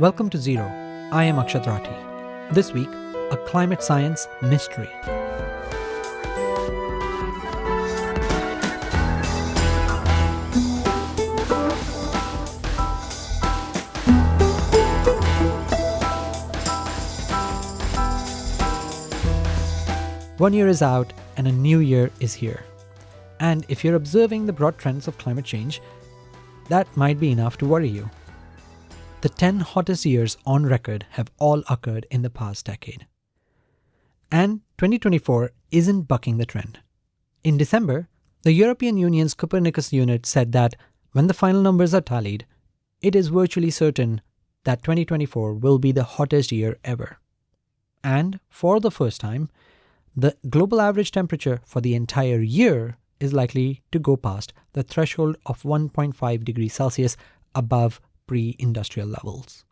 Welcome to Zero. I am Akshat Rathi. This week, a climate science mystery. One year is out and a new year is here. And if you're observing the broad trends of climate change, that might be enough to worry you. The 10 hottest years on record have all occurred in the past decade. And 2024 isn't bucking the trend. In December, the European Union's Copernicus unit said that when the final numbers are tallied, it is virtually certain that 2024 will be the hottest year ever. And for the first time, the global average temperature for the entire year is likely to go past the threshold of 1.5 degrees Celsius above pre-industrial levels.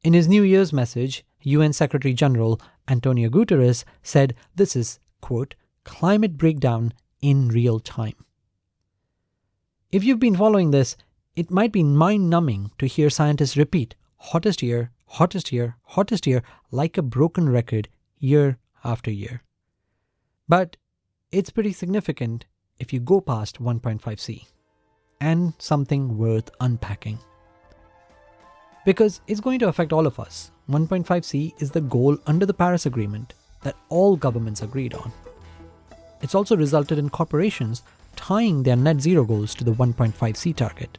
In his New Year's message, UN Secretary General Antonio Guterres said this is, quote, climate breakdown in real time. If you've been following this, it might be mind-numbing to hear scientists repeat hottest year, hottest year, hottest year like a broken record year after year. But it's pretty significant if you go past 1.5 C. And something worth unpacking. Because it's going to affect all of us. 1.5 C is the goal under the Paris Agreement that all governments agreed on. It's also resulted in corporations tying their net zero goals to the 1.5 C target.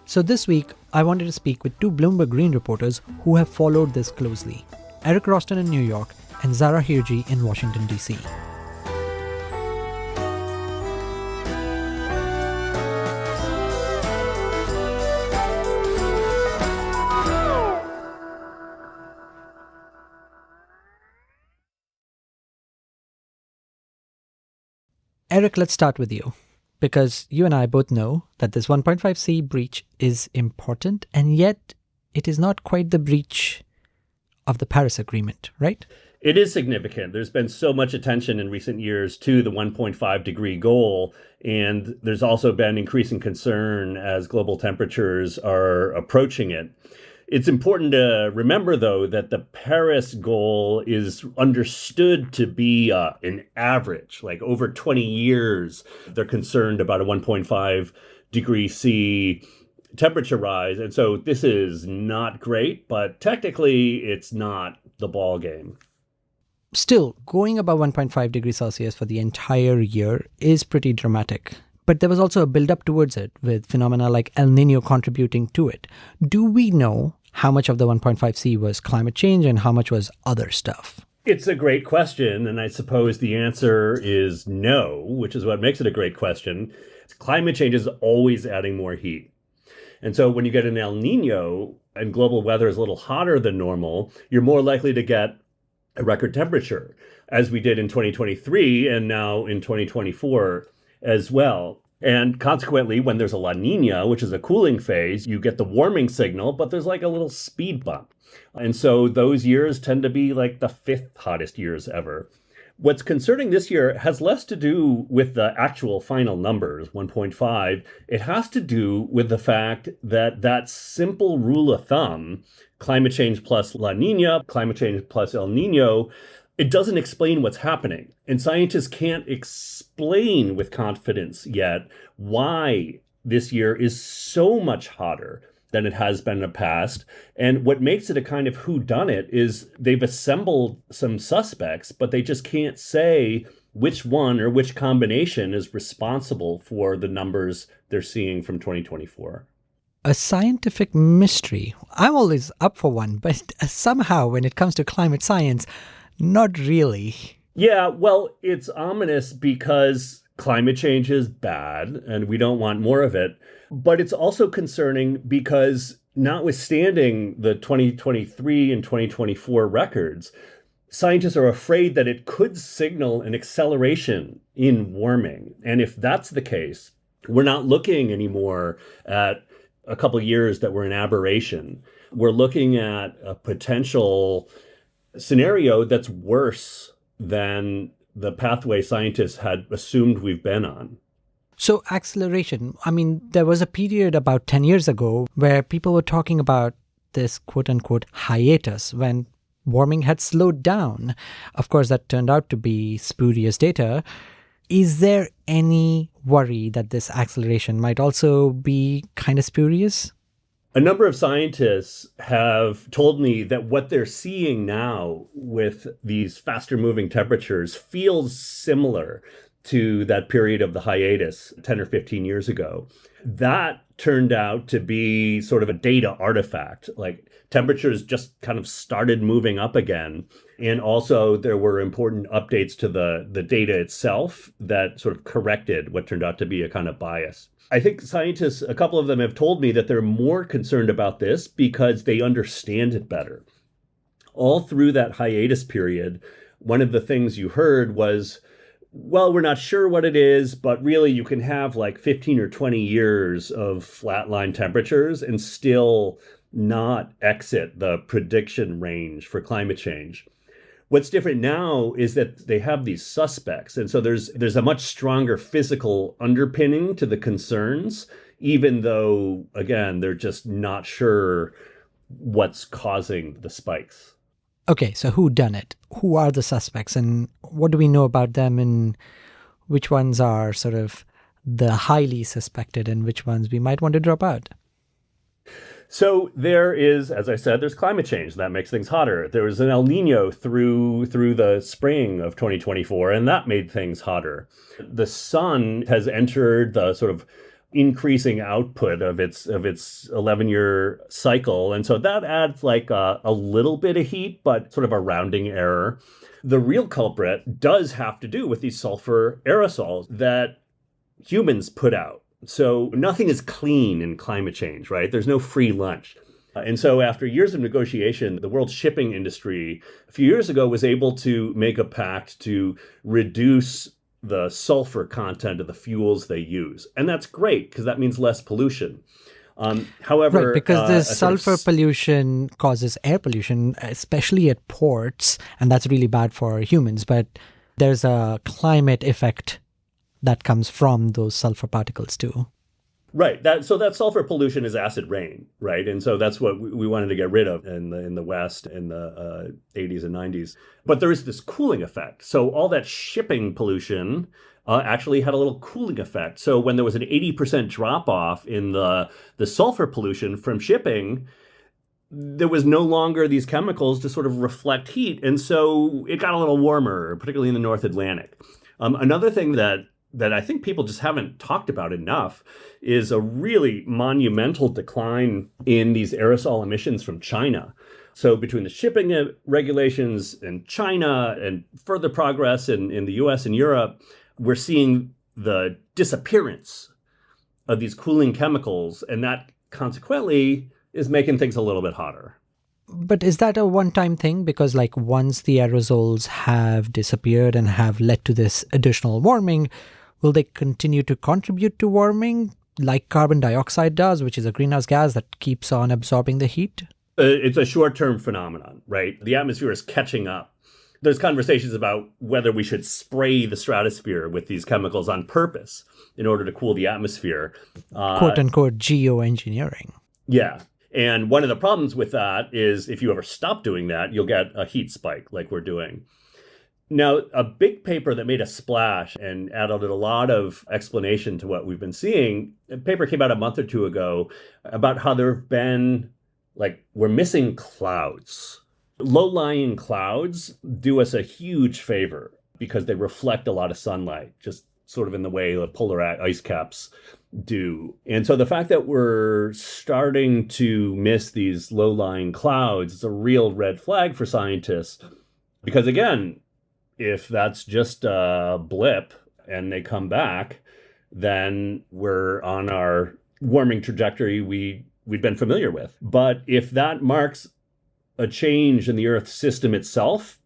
So this week, I wanted to speak with two Bloomberg Green reporters who have followed this closely. Eric Roston in New York and Zahra Hirji in Washington, D.C. Eric, let's start with you, because you and I both know that this 1.5 C breach is important, and yet it is not quite the breach of the Paris Agreement, right? It is significant. There's been so much attention in recent years to the 1.5 degree goal, and there's also been increasing concern as global temperatures are approaching it. It's important to remember, though, that the Paris goal is understood to be an average, like over 20 years. They're concerned about a 1.5 degree C temperature rise. And so this is not great, but technically it's not the ball game. Still, going above 1.5 degrees Celsius for the entire year is pretty dramatic. But there was also a build-up towards it, with phenomena like El Nino contributing to it. Do we know how much of the 1.5 C was climate change and how much was other stuff? It's a great question, and I suppose the answer is no, which is what makes it a great question. Climate change is always adding more heat. And so when you get an El Nino and global weather is a little hotter than normal, you're more likely to get a record temperature, as we did in 2023 and now in 2024 as well. And consequently, when there's a La Nina, which is a cooling phase, you get the warming signal, but there's like a little speed bump. And so those years tend to be like the fifth hottest years ever. What's concerning this year has less to do with the actual final numbers, 1.5. It has to do with the fact that that simple rule of thumb, climate change plus La Nina, climate change plus El Nino, it doesn't explain what's happening. And scientists can't explain with confidence yet why this year is so much hotter than it has been in the past. And what makes it a kind of whodunit is they've assembled some suspects, but they just can't say which one or which combination is responsible for the numbers they're seeing from 2024. A scientific mystery. I'm always up for one, but somehow when it comes to climate science, not really. Yeah, well, it's ominous because climate change is bad and we don't want more of it. But it's also concerning because notwithstanding the 2023 and 2024 records, scientists are afraid that it could signal an acceleration in warming. And if that's the case, we're not looking anymore at a couple of years that were an aberration. We're looking at a potential scenario that's worse than the pathway scientists had assumed we've been on. So acceleration, there was a period about 10 years ago where people were talking about this quote-unquote hiatus when warming had slowed down. Of course, that turned out to be spurious data. Is there any worry that this acceleration might also be kind of spurious? A number of scientists have told me that what they're seeing now with these faster moving temperatures feels similar to that period of the hiatus 10 or 15 years ago. That turned out to be sort of a data artifact. Like temperatures just kind of started moving up again. And also there were important updates to the data itself that sort of corrected what turned out to be a kind of bias. I think scientists, a couple of them have told me that they're more concerned about this because they understand it better. All through that hiatus period, one of the things you heard was, well, we're not sure what it is, but really you can have like 15 or 20 years of flatline temperatures and still not exit the prediction range for climate change. What's different now is that they have these suspects. And so there's a much stronger physical underpinning to the concerns, even though, again, they're just not sure what's causing the spikes. Okay, so who done it? Who are the suspects and what do we know about them, and which ones are sort of the highly suspected and which ones we might want to drop out? So there is, as I said, there's climate change. That makes things hotter. There was an El Nino through the spring of 2024, and that made things hotter. The sun has entered the sort of increasing output of its 11-year cycle. And so that adds like a little bit of heat, but sort of a rounding error. The real culprit does have to do with these sulfur aerosols that humans put out. So nothing is clean in climate change, right? There's no free lunch. And so after years of negotiation, the world shipping industry a few years ago was able to make a pact to reduce the sulfur content of the fuels they use. And that's great because that means less pollution. However, right, because this sulfur pollution causes air pollution, especially at ports, and that's really bad for humans. But there's a climate effect that comes from those sulfur particles too. Right. So that sulfur pollution is acid rain, right? And so that's what we wanted to get rid of in the West in the 80s and 90s. But there is this cooling effect. So all that shipping pollution actually had a little cooling effect. So when there was an 80% drop off in the sulfur pollution from shipping, there was no longer these chemicals to sort of reflect heat. And so it got a little warmer, particularly in the North Atlantic. Another thing that I think people just haven't talked about enough is a really monumental decline in these aerosol emissions from China. So between the shipping regulations in China and further progress in the US and Europe, we're seeing the disappearance of these cooling chemicals, and that consequently is making things a little bit hotter. But is that a one-time thing? Because like once the aerosols have disappeared and have led to this additional warming, will they continue to contribute to warming like carbon dioxide does, which is a greenhouse gas that keeps on absorbing the heat? It's a short-term phenomenon, right? The atmosphere is catching up. There's conversations about whether we should spray the stratosphere with these chemicals on purpose in order to cool the atmosphere. Quote-unquote geoengineering. Yeah. And one of the problems with that is if you ever stop doing that, you'll get a heat spike like we're doing. Now, a big paper that made a splash and added a lot of explanation to what we've been seeing, a paper came out a month or two ago about how there have been, we're missing clouds. Low-lying clouds do us a huge favor because they reflect a lot of sunlight, just sort of in the way the polar ice caps do. And so the fact that we're starting to miss these low-lying clouds is a real red flag for scientists because, again, if that's just a blip and they come back, then we're on our warming trajectory we'd been familiar with. But if that marks a change in the Earth system itself,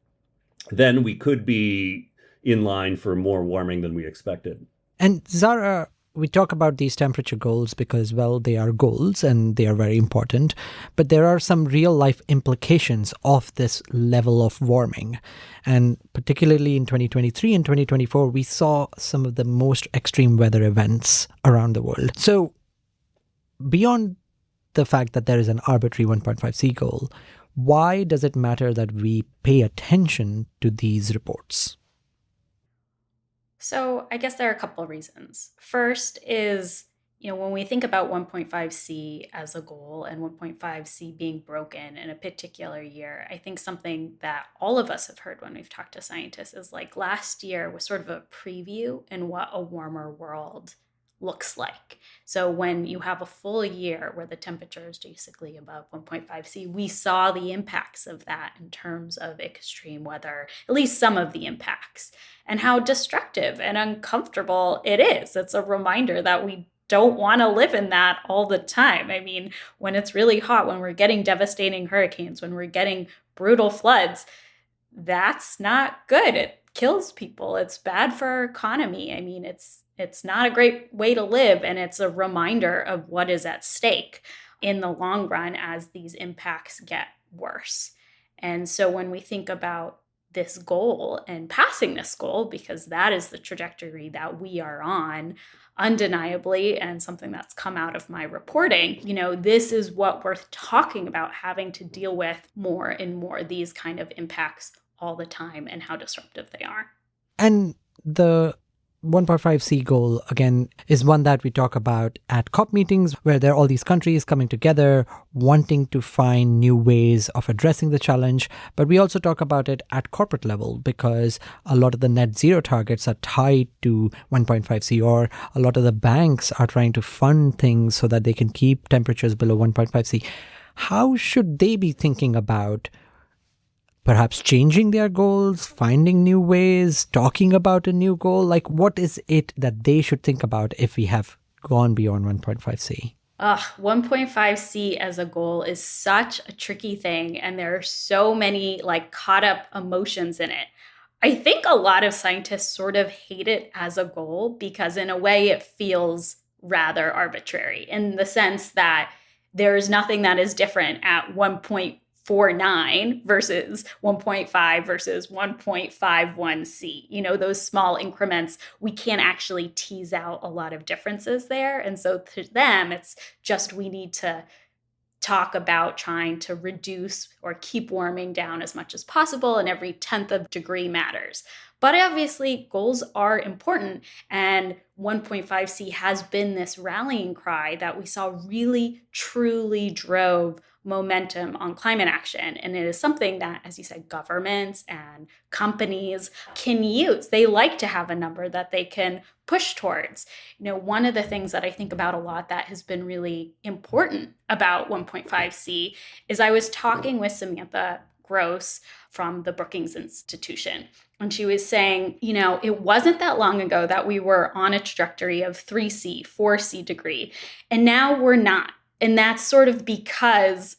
then we could be in line for more warming than we expected. And Zahra, we talk about these temperature goals because, well, they are goals and they are very important, but there are some real life implications of this level of warming. And particularly in 2023 and 2024, we saw some of the most extreme weather events around the world. So beyond the fact that there is an arbitrary 1.5C goal, why does it matter that we pay attention to these reports? So I guess there are a couple of reasons. First is, when we think about 1.5C as a goal and 1.5C being broken in a particular year, I think something that all of us have heard when we've talked to scientists is like last year was sort of a preview in what a warmer world looks like. So when you have a full year where the temperature is basically above 1.5C, we saw the impacts of that in terms of extreme weather, at least some of the impacts, and how destructive and uncomfortable it is. It's a reminder that we don't want to live in that all the time. I mean, when it's really hot, when we're getting devastating hurricanes, when we're getting brutal floods, that's not good. It kills people. It's bad for our economy. I mean, it's not a great way to live, and it's a reminder of what is at stake in the long run as these impacts get worse. And so when we think about this goal and passing this goal, because that is the trajectory that we are on, undeniably, and something that's come out of my reporting, this is what we're talking about, having to deal with more and more, these kind of impacts all the time and how disruptive they are. And the 1.5C goal, again, is one that we talk about at COP meetings, where there are all these countries coming together, wanting to find new ways of addressing the challenge. But we also talk about it at corporate level, because a lot of the net zero targets are tied to 1.5C, or a lot of the banks are trying to fund things so that they can keep temperatures below 1.5C. How should they be thinking about perhaps changing their goals, finding new ways, talking about a new goal? Like, what is it that they should think about if we have gone beyond 1.5C? 1.5C as a goal is such a tricky thing, and there are so many caught up emotions in it. I think a lot of scientists sort of hate it as a goal because in a way it feels rather arbitrary, in the sense that there's nothing that is different at 1.49 versus 1.5 versus 1.51C. Those small increments, we can't actually tease out a lot of differences there. And so to them, it's just we need to talk about trying to reduce or keep warming down as much as possible, and every 10th of degree matters. But obviously, goals are important, and 1.5C has been this rallying cry that we saw really, truly drove momentum on climate action. And it is something that, as you said, governments and companies can use. They like to have a number that they can push towards. One of the things that I think about a lot that has been really important about 1.5C is I was talking with Samantha Gross from the Brookings Institution. And she was saying, it wasn't that long ago that we were on a trajectory of 3C, 4C degree, and now we're not. And that's sort of because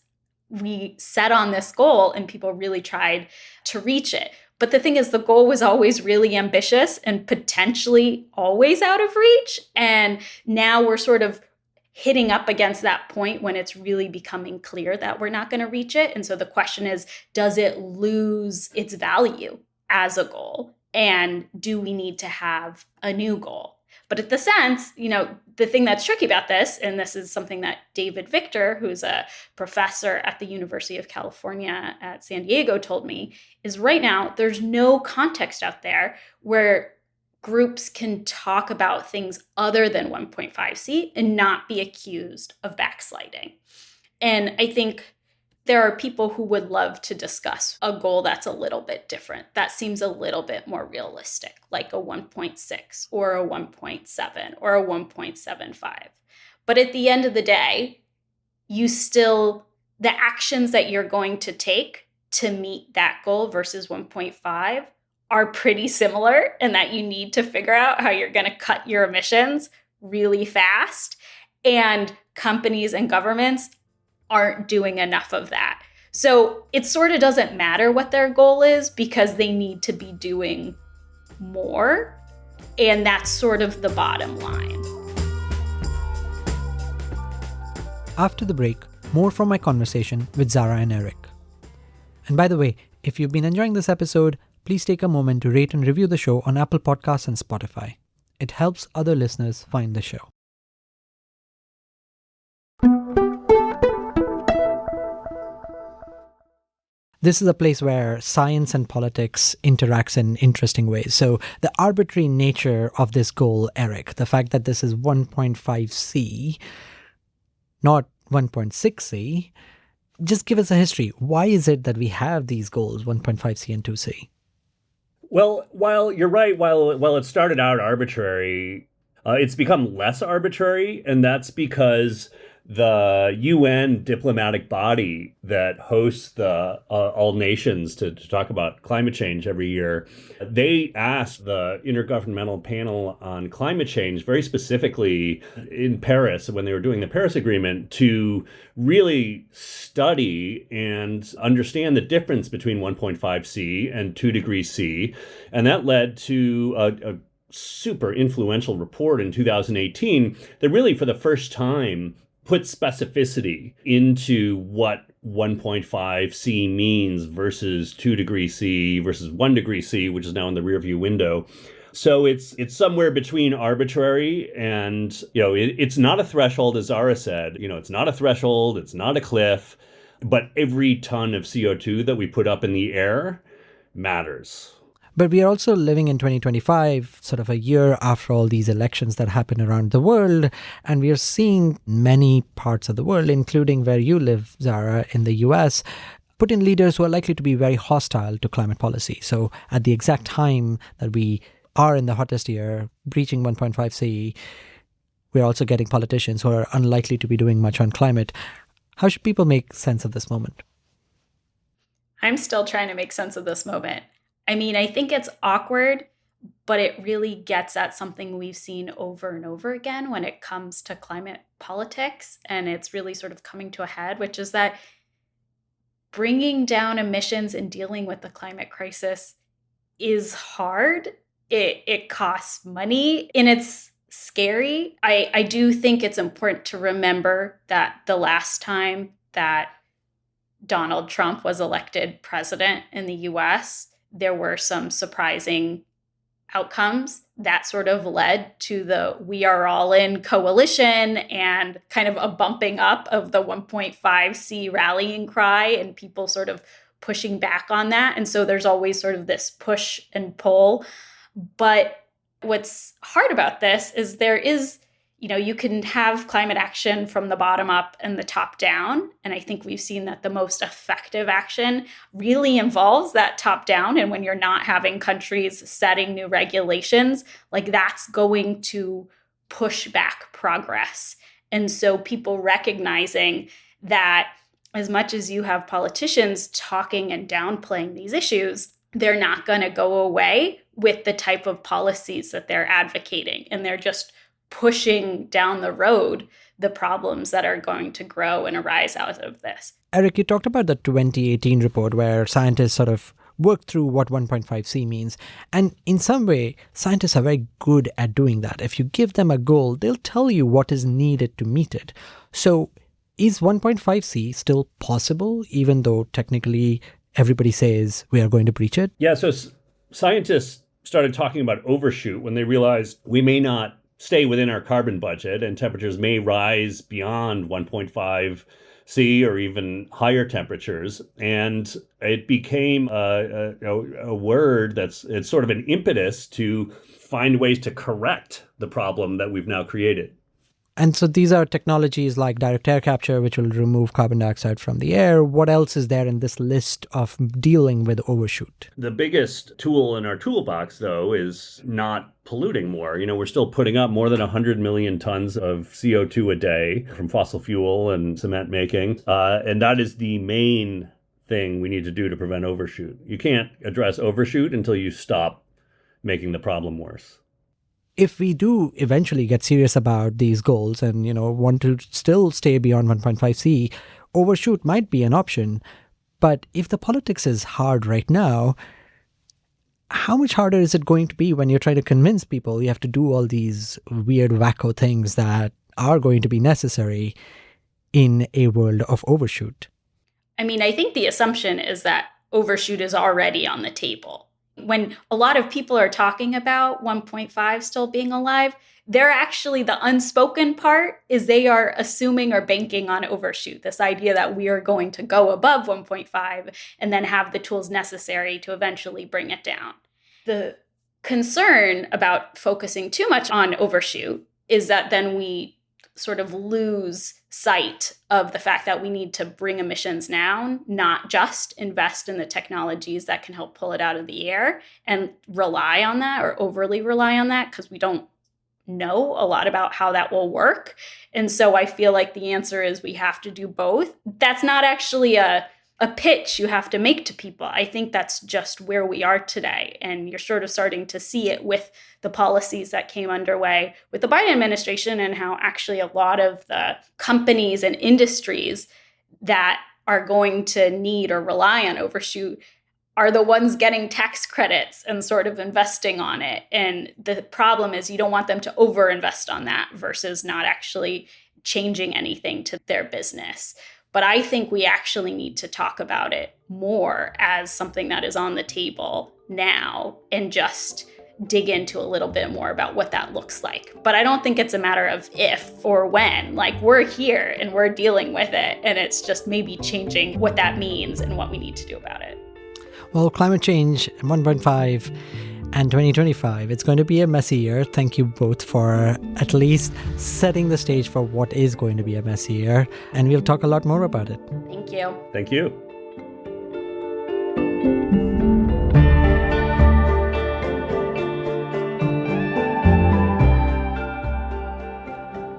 we set on this goal and people really tried to reach it. But the thing is, the goal was always really ambitious and potentially always out of reach. And now we're sort of hitting up against that point when it's really becoming clear that we're not going to reach it. And so the question is, does it lose its value as a goal? And do we need to have a new goal? But at the sense, the thing that's tricky about this, and this is something that David Victor, who's a professor at the University of California at San Diego, told me, is right now there's no context out there where groups can talk about things other than 1.5C and not be accused of backsliding. And I think there are people who would love to discuss a goal that's a little bit different, that seems a little bit more realistic, like a 1.6 or a 1.7 or a 1.75. But at the end of the day, the actions that you're going to take to meet that goal versus 1.5 are pretty similar, in that you need to figure out how you're going to cut your emissions really fast. And companies and governments aren't doing enough of that. So it sort of doesn't matter what their goal is, because they need to be doing more. And that's sort of the bottom line. After the break, more from my conversation with Zahra and Eric. And by the way, if you've been enjoying this episode, please take a moment to rate and review the show on Apple Podcasts and Spotify. It helps other listeners find the show. this is a place where science and politics interacts in interesting ways. So the arbitrary nature of this goal, Eric, the fact that this is 1.5C, not 1.6C, just give us a history. Why is it that we have these goals, 1.5C and 2C? Well, while you're right, while it started out arbitrary, it's become less arbitrary, and that's because the UN diplomatic body that hosts the all nations to talk about climate change every year, they asked the Intergovernmental Panel on Climate Change very specifically in Paris when they were doing the Paris Agreement to really study and understand the difference between 1.5C and 2 degrees C. And that led to a super influential report in 2018 that really for the first time put specificity into what 1.5C means versus 2 degrees C versus 1 degree C, which is now in the rearview window. So it's somewhere between arbitrary and, it's not a threshold, as Zahra said. It's not a threshold, it's not a cliff, but every ton of CO2 that we put up in the air matters. But we are also living in 2025, sort of a year after all these elections that happen around the world. And we are seeing many parts of the world, including where you live, Zahra, in the US, put in leaders who are likely to be very hostile to climate policy. So at the exact time that we are in the hottest year, breaching 1.5C, we're also getting politicians who are unlikely to be doing much on climate. How should people make sense of this moment? I'm still trying to make sense of this moment. I mean, I think it's awkward, but it really gets at something we've seen over and over again when it comes to climate politics. And it's really sort of coming to a head, which is that bringing down emissions and dealing with the climate crisis is hard. It costs money and it's scary. I do think it's important to remember that the last time that Donald Trump was elected president in the US, there were some surprising outcomes that sort of led to the We Are All In coalition and kind of a bumping up of the 1.5C rallying cry and people sort of pushing back on that. And so there's always sort of this push and pull. But what's hard about this is there is, you can have climate action from the bottom up and the top down. And I think we've seen that the most effective action really involves that top down. And when you're not having countries setting new regulations, like that's going to push back progress. And so people recognizing that as much as you have politicians talking and downplaying these issues, they're not going to go away with the type of policies that they're advocating. And they're just pushing down the road the problems that are going to grow and arise out of this. Eric, you talked about the 2018 report where scientists sort of worked through what 1.5C means. And in some way, scientists are very good at doing that. If you give them a goal, they'll tell you what is needed to meet it. So is 1.5C still possible, even though technically everybody says we are going to breach it? Yeah, so scientists started talking about overshoot when they realized we may not stay within our carbon budget and temperatures may rise beyond 1.5C or even higher temperatures. And it became a word it's sort of an impetus to find ways to correct the problem that we've now created. And so these are technologies like direct air capture, which will remove carbon dioxide from the air. What else is there in this list of dealing with overshoot? The biggest tool in our toolbox, though, is not polluting more. We're still putting up more than 100 million tons of CO2 a day from fossil fuel and cement making. And that is the main thing we need to do to prevent overshoot. You can't address overshoot until you stop making the problem worse. If we do eventually get serious about these goals and, want to still stay beyond 1.5C, overshoot might be an option. But if the politics is hard right now, how much harder is it going to be when you're trying to convince people you have to do all these weird wacko things that are going to be necessary in a world of overshoot? I mean, I think the assumption is that overshoot is already on the table. When a lot of people are talking about 1.5 still being alive, they're actually, the unspoken part is they are assuming or banking on overshoot, this idea that we are going to go above 1.5 and then have the tools necessary to eventually bring it down. The concern about focusing too much on overshoot is that then we sort of lose sight of the fact that we need to bring emissions down, not just invest in the technologies that can help pull it out of the air and rely on that or overly rely on that, because we don't know a lot about how that will work. And so I feel like the answer is we have to do both. That's not actually a pitch you have to make to people. I think that's just where we are today. And you're sort of starting to see it with the policies that came underway with the Biden administration, and how actually a lot of the companies and industries that are going to need or rely on overshoot are the ones getting tax credits and sort of investing on it. And the problem is you don't want them to overinvest on that versus not actually changing anything to their business. But I think we actually need to talk about it more as something that is on the table now and just dig into a little bit more about what that looks like. But I don't think it's a matter of if or when. Like, we're here and we're dealing with it. And it's just maybe changing what that means and what we need to do about it. Well, climate change 1.5 and 2025, it's going to be a messy year. Thank you both for at least setting the stage for what is going to be a messy year. And we'll talk a lot more about it. Thank you. Thank you.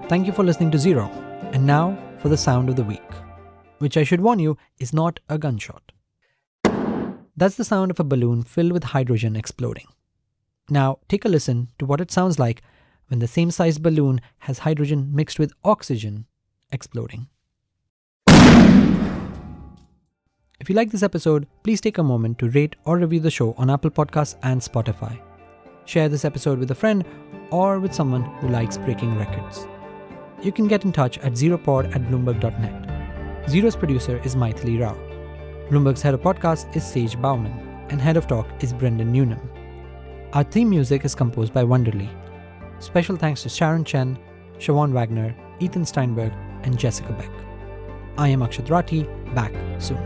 Thank you for listening to Zero. And now for the sound of the week, which I should warn you is not a gunshot. That's the sound of a balloon filled with hydrogen exploding. Now take a listen to what it sounds like when the same size balloon has hydrogen mixed with oxygen exploding. If you like this episode, please take a moment to rate or review the show on Apple Podcasts and Spotify. Share this episode with a friend or with someone who likes breaking records. You can get in touch at zeropod@bloomberg.net. Zero's producer is Maithili Rao. Bloomberg's head of podcast is Sage Bauman, and head of talk is Brendan Newnham. Our theme music is composed by Wonderly. Special thanks to Sharon Chen, Siobhan Wagner, Ethan Steinberg, and Jessica Beck. I am Akshat Rathi, back soon.